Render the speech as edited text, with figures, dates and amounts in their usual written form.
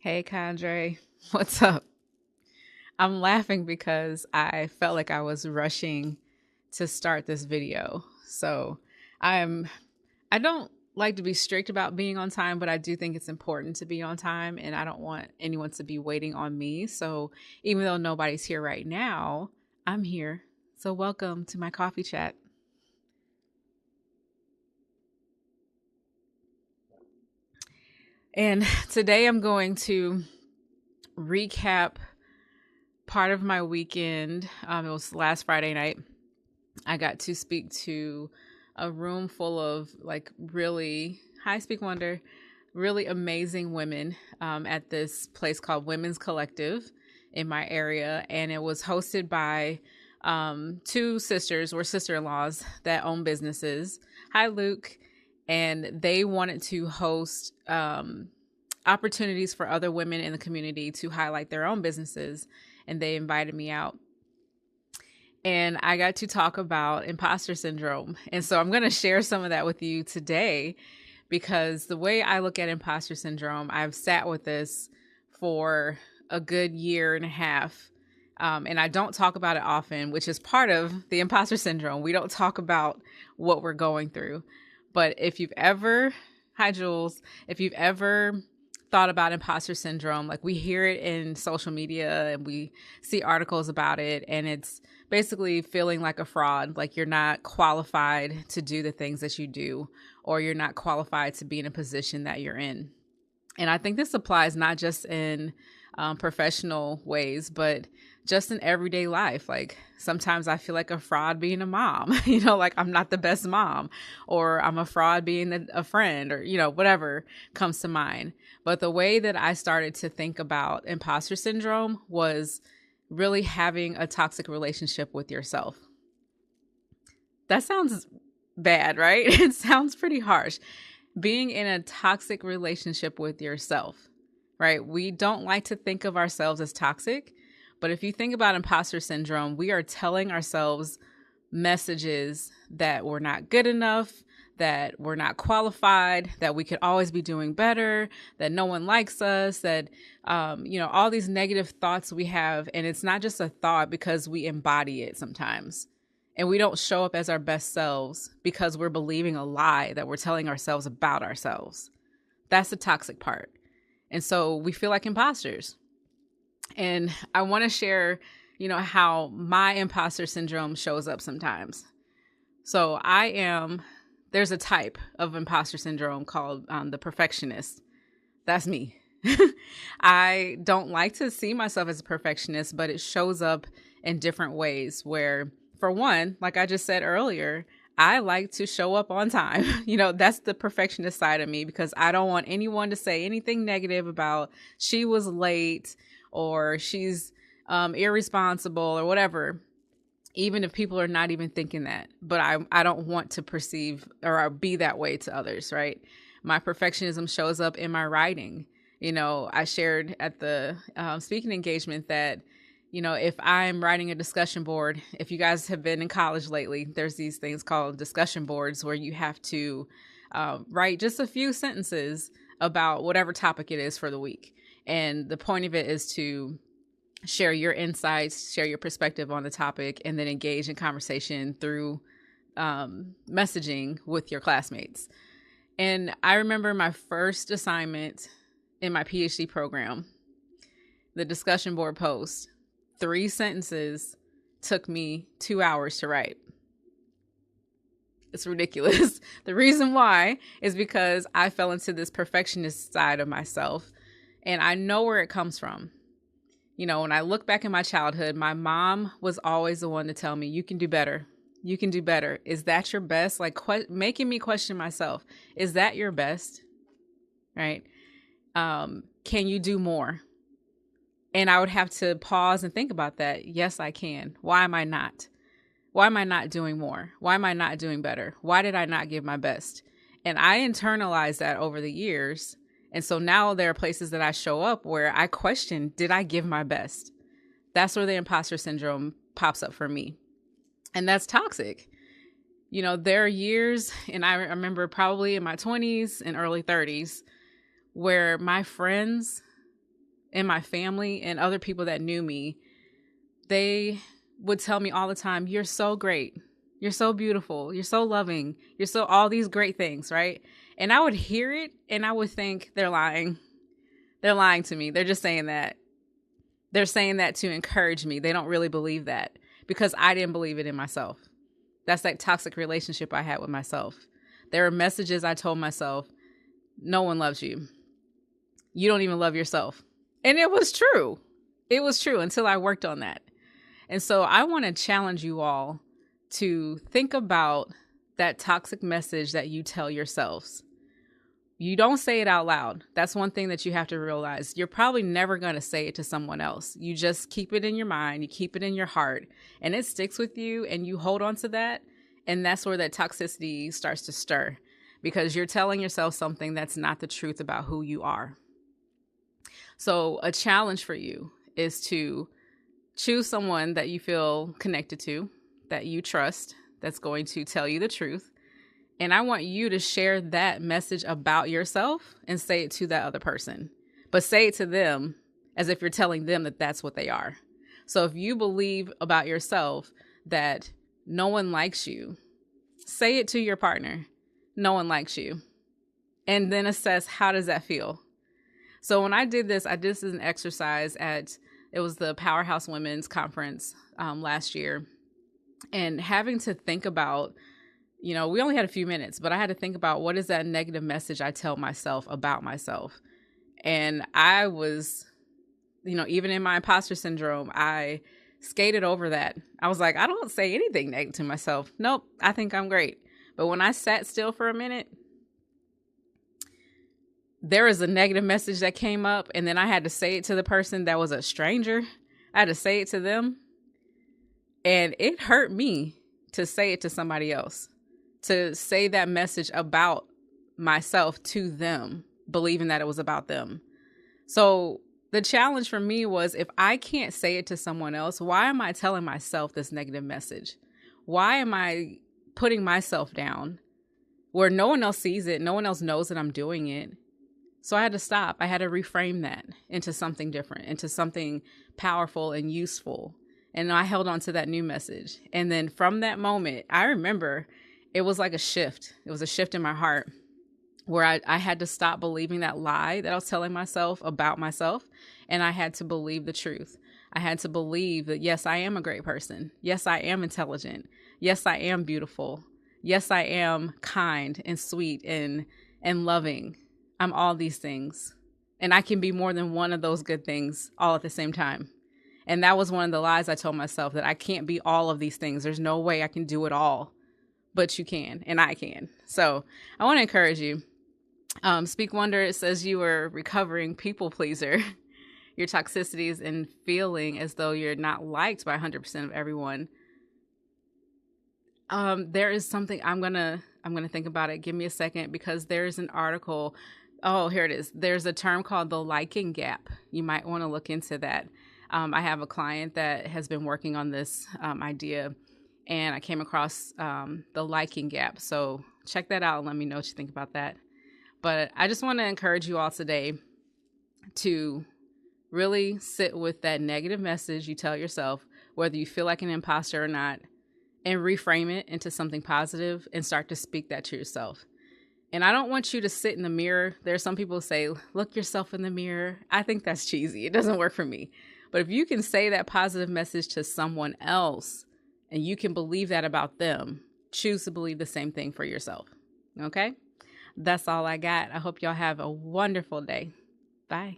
Hey, Condre, what's up? I'm laughing because I felt like I was rushing to start this video. I'm I don't like to be strict about being on time, but I do think it's important to be on time and I don't want anyone to be waiting on me. So even though nobody's here right now, I'm here. So welcome to my coffee chat. And today I'm going to recap part of my weekend. It was last Friday night. I got to speak to a room full of like really high speak wonder, really amazing women at this place called Women's Collective in my area. And it was hosted by two sisters, or sister-in-laws, that own businesses. Hi, Luke. And they wanted to host opportunities for other women in the community to highlight their own businesses. And they invited me out and I got to talk about imposter syndrome. And so I'm going to share some of that with you today because the way I look at imposter syndrome, I've sat with this for a good year and a half. And I don't talk about it often, which is part of the imposter syndrome. We don't talk about what we're going through. But if you've ever, hi, Jules, if you've ever thought about imposter syndrome, like we hear it in social media and we see articles about it, and it's basically feeling like a fraud, like you're not qualified to do the things that you do, or you're not qualified to be in a position that you're in. And I think this applies not just in professional ways, but just in everyday life. Like sometimes I feel like a fraud being a mom, like I'm not the best mom, or I'm a fraud being a friend, or, whatever comes to mind. But the way that I started to think about imposter syndrome was really having a toxic relationship with yourself. That sounds bad, right? It sounds pretty harsh. Being in a toxic relationship with yourself, right? We don't like to think of ourselves as toxic, but if you think about imposter syndrome, we are telling ourselves messages that we're not good enough, that we're not qualified, that we could always be doing better, that no one likes us, that, all these negative thoughts we have. And it's not just a thought because we embody it sometimes. And we don't show up as our best selves because we're believing a lie that we're telling ourselves about ourselves. That's the toxic part. And so we feel like imposters. And I want to share, how my imposter syndrome shows up sometimes. So there's a type of imposter syndrome called the perfectionist. That's me. I don't like to see myself as a perfectionist, but it shows up in different ways where, for one, like I just said earlier, I like to show up on time. That's the perfectionist side of me because I don't want anyone to say anything negative about she was late or she's irresponsible or whatever, even if people are not even thinking that. But I don't want to perceive or be that way to others, right? My perfectionism shows up in my writing. I shared at the speaking engagement that, if I'm writing a discussion board, if you guys have been in college lately, there's these things called discussion boards where you have to write just a few sentences about whatever topic it is for the week. And the point of it is to share your insights, share your perspective on the topic, and then engage in conversation through messaging with your classmates. And I remember my first assignment in my PhD program, the discussion board post, 3 sentences took me 2 hours to write. It's ridiculous. The reason why is because I fell into this perfectionist side of myself, and I know where it comes from. When I look back in my childhood, my mom was always the one to tell me, you can do better. You can do better. Is that your best? Like making me question myself. Is that your best? Right? Can you do more? And I would have to pause and think about that. Yes, I can. Why am I not? Why am I not doing more? Why am I not doing better? Why did I not give my best? And I internalized that over the years. And so now there are places that I show up where I question, did I give my best? That's where the imposter syndrome pops up for me. And that's toxic. There are years, and I remember probably in my 20s and early 30s, where my friends in my family and other people that knew me, they would tell me all the time, you're so great. You're so beautiful. You're so loving. You're so all these great things, right? And I would hear it and I would think they're lying. They're lying to me. They're just saying that. They're saying that to encourage me. They don't really believe that because I didn't believe it in myself. That's that toxic relationship I had with myself. There are messages I told myself, no one loves you. You don't even love yourself. And it was true. It was true until I worked on that. And so I want to challenge you all to think about that toxic message that you tell yourselves. You don't say it out loud. That's one thing that you have to realize. You're probably never going to say it to someone else. You just keep it in your mind. You keep it in your heart and it sticks with you and you hold on to that. And that's where that toxicity starts to stir because you're telling yourself something that's not the truth about who you are. So a challenge for you is to choose someone that you feel connected to, that you trust, that's going to tell you the truth. And I want you to share that message about yourself and say it to that other person. But say it to them as if you're telling them that that's what they are. So if you believe about yourself that no one likes you, say it to your partner. No one likes you. And then assess, how does that feel? So when I did this as an exercise it was the Powerhouse Women's Conference last year. And having to think about, we only had a few minutes, but I had to think about what is that negative message I tell myself about myself. And I was, even in my imposter syndrome, I skated over that. I was like, I don't say anything negative to myself. Nope, I think I'm great. But when I sat still for a minute, there was a negative message that came up, and then I had to say it to the person that was a stranger. I had to say it to them. And it hurt me to say it to somebody else, to say that message about myself to them, believing that it was about them. So the challenge for me was, if I can't say it to someone else, why am I telling myself this negative message? Why am I putting myself down where no one else sees it? No one else knows that I'm doing it. So I had to stop. I had to reframe that into something different, into something powerful and useful. And I held on to that new message. And then from that moment, I remember it was like a shift. It was a shift in my heart where I had to stop believing that lie that I was telling myself about myself. And I had to believe the truth. I had to believe that, yes, I am a great person. Yes, I am intelligent. Yes, I am beautiful. Yes, I am kind and sweet and loving. I'm all these things. And I can be more than one of those good things all at the same time. And that was one of the lies I told myself, that I can't be all of these things. There's no way I can do it all, but you can, and I can. So I want to encourage you. Speak Wonder, it says you were recovering people pleaser, your toxicities and feeling as though you're not liked by 100% of everyone. There is something I'm going to think about it. Give me a second, because there's an article. Oh, here it is. There's a term called the liking gap. You might want to look into that. I have a client that has been working on this idea, and I came across the liking gap. So check that out and let me know what you think about that. But I just want to encourage you all today to really sit with that negative message you tell yourself, whether you feel like an imposter or not, and reframe it into something positive and start to speak that to yourself. And I don't want you to sit in the mirror. There's some people who say, look yourself in the mirror. I think that's cheesy. It doesn't work for me. But if you can say that positive message to someone else and you can believe that about them, choose to believe the same thing for yourself. Okay? That's all I got. I hope y'all have a wonderful day. Bye.